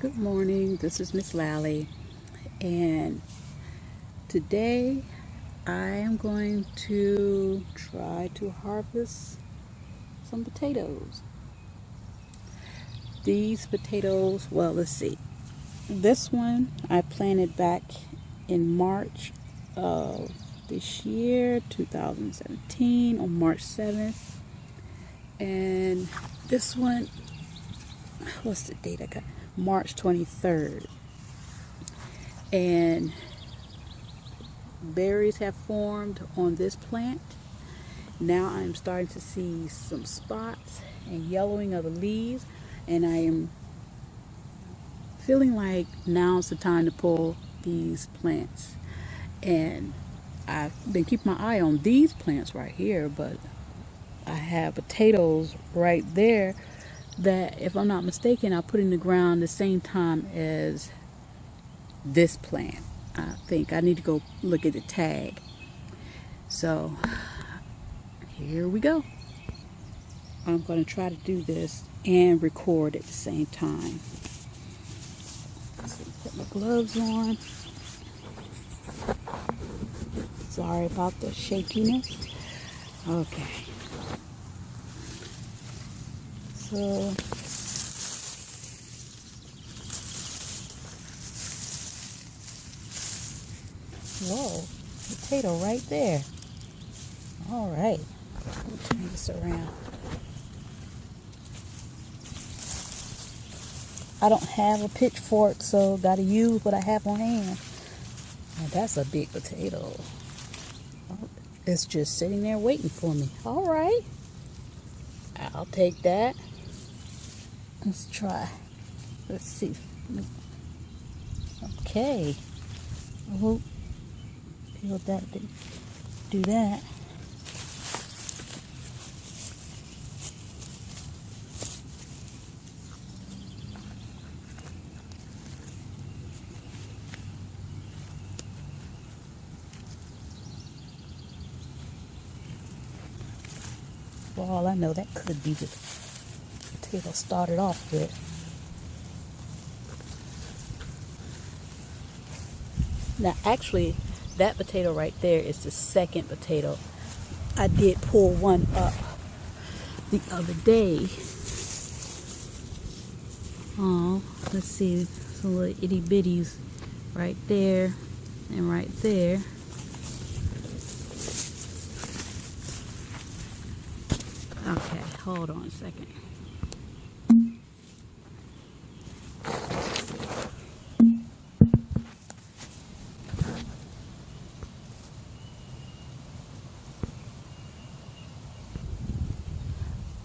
Good morning, this is Miss Lally, and today I am going to try to harvest some potatoes. These potatoes, well, let's see. This one I planted back in March of this year, 2017, on March 7th. And this one, what's the date I got? March 23rd. And berries have formed on this plant. Now I'm starting to see some spots and yellowing of the leaves, and I am feeling like now's the time to pull these plants. And I've been keeping my eye on these plants right here, but I have potatoes right there that, if I'm not mistaken, I put in the ground the same time as this plant. I think I need to go look at the tag. So here we go. I'm going to try to do this and record at the same time. So put my gloves on. Sorry about the shakiness. Okay. So whoa, potato right there. All right, let me turn this around. I don't have a pitchfork, so gotta use what I have on hand. Now that's a big potato. It's just sitting there waiting for me. All right, I'll take that. Let's try. Let's see. Okay. Oh, feel that. Do that. For all I know, that could be the potato started off with. Now, actually, that potato right there is the second potato. I did pull one up the other day. Oh, let's see, some little itty bitties right there and right there. Okay, hold on a second.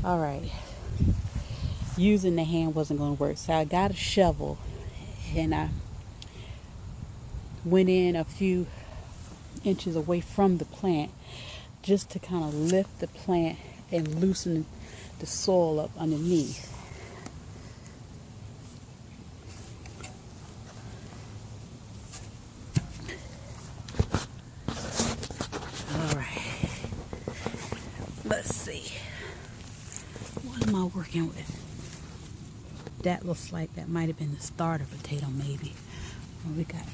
All right, using the hand wasn't going to work, so I got a shovel and I went in a few inches away from the plant just to kind of lift the plant and loosen the soil up underneath. All right, let's see. What am I working with? That looks like that might have been the starter potato, maybe. What we got?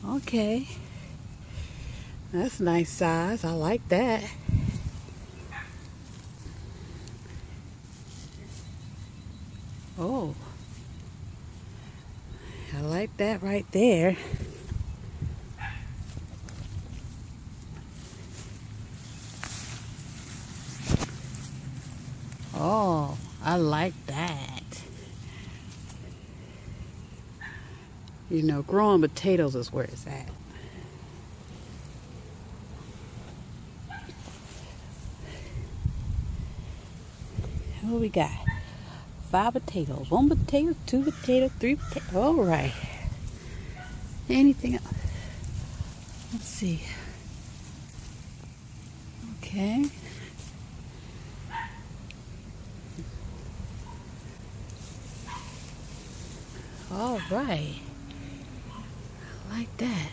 Okay, that's a nice size. I like that. Oh, I like that right there. Oh, I like that. You know, growing potatoes is where it's at. What we got? 5 potatoes. 1 potato, 2 potatoes, 3 potatoes. All right. Anything else? Let's see. Okay. All right. I like that.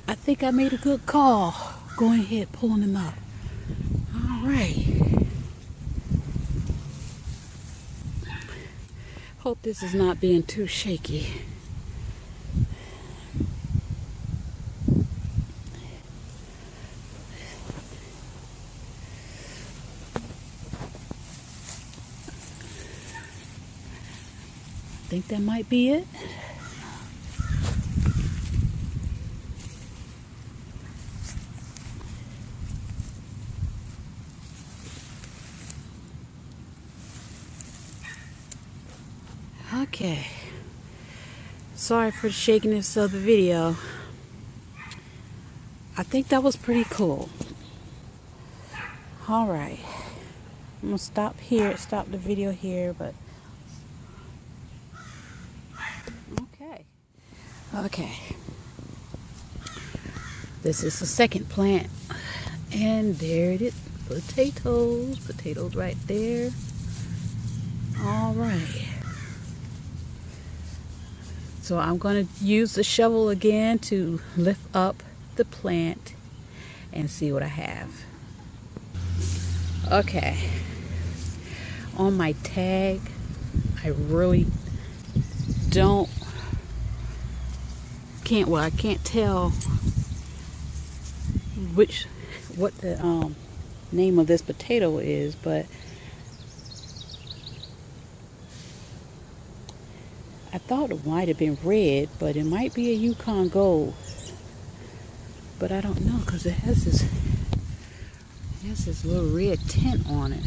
I think I made a good call going ahead pulling them up. All right. Hope this is not being too shaky. I think that might be it. Okay. Sorry for the shakiness of the video. I think that was pretty cool. Alright. I'm gonna stop the video here, but okay. This is the second plant. And there it is. Potatoes right there. Alright. So I'm going to use the shovel again to lift up the plant and see what I have. Okay. On my tag, I really I can't tell what the name of this potato is, but I thought it might have been red, but it might be a Yukon Gold. But I don't know because it has this little red tint on it.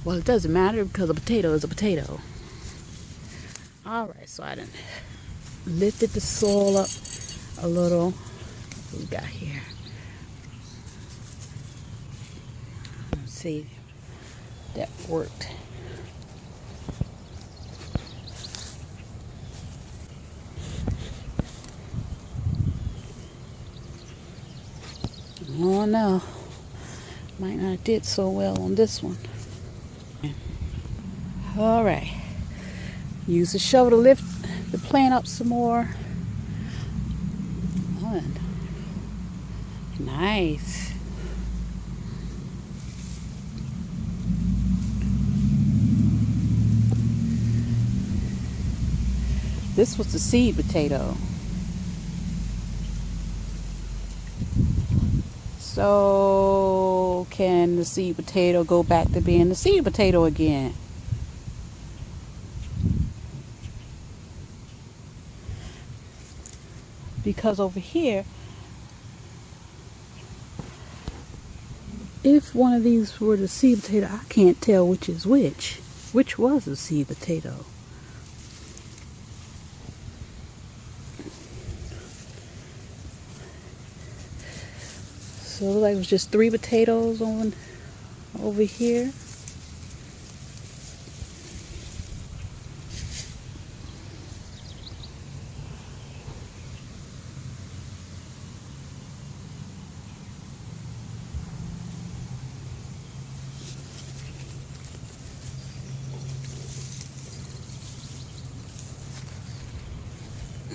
Well, it doesn't matter because a potato is a potato. Alright, so I done lifted the soil up a little. What we got here? Let's see if that worked. Oh no, might not have did so well on this one. All right, use the shovel to lift the plant up some more. Oh, nice. This was the seed potato. So can the seed potato go back to being the seed potato again? Because over here, if one of these were the seed potato, I can't tell which is which. Which was the seed potato? So it looked like it was just 3 potatoes over here.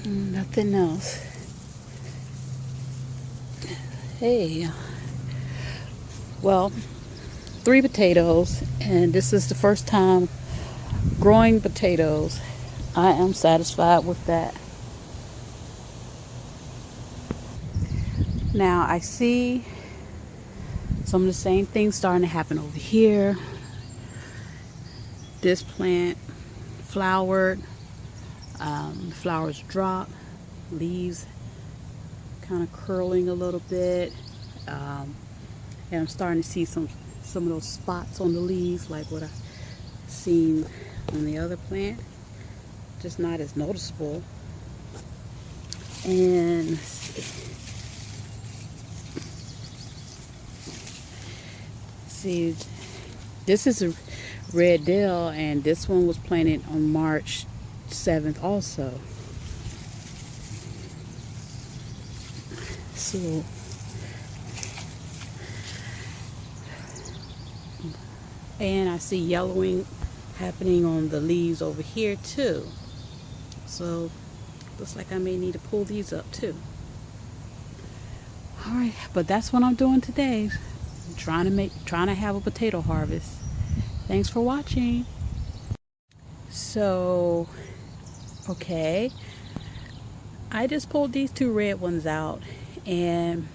Nothing else. Hey, well, 3 potatoes, and this is the first time growing potatoes. I am satisfied with that. Now I see some of the same things starting to happen over here. This plant flowered, flowers drop, leaves kind of curling a little bit, and I'm starting to see some of those spots on the leaves like what I've seen on the other plant, just not as noticeable. And let's see, this is a red dill, and this one was planted on March 7th also. So and I see yellowing happening on the leaves over here too. So looks like I may need to pull these up too. Alright, but that's what I'm doing today. I'm trying to have a potato harvest. Thanks for watching. So, okay, I just pulled these two red ones out, and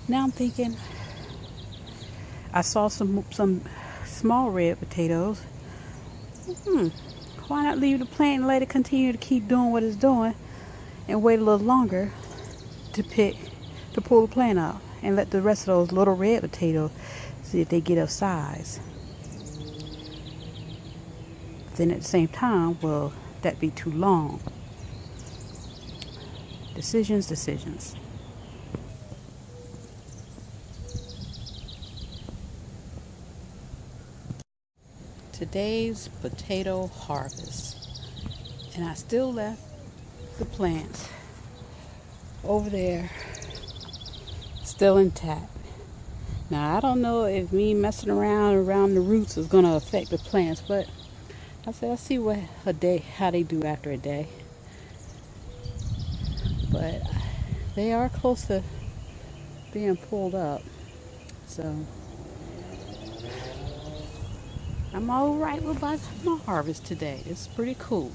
now I'm thinking I saw some small red potatoes. Why not leave the plant and let it continue to keep doing what it's doing, and wait a little longer to pull the plant out, and let the rest of those little red potatoes see if they get of size. Then at the same time, will that be too long? Decisions. Today's potato harvest, and I still left the plants over there still intact. Now I don't know if me messing around the roots is gonna affect the plants, but I said I'll see how they do after a day. But they are close to being pulled up, so I'm all right with my harvest today. It's pretty cool.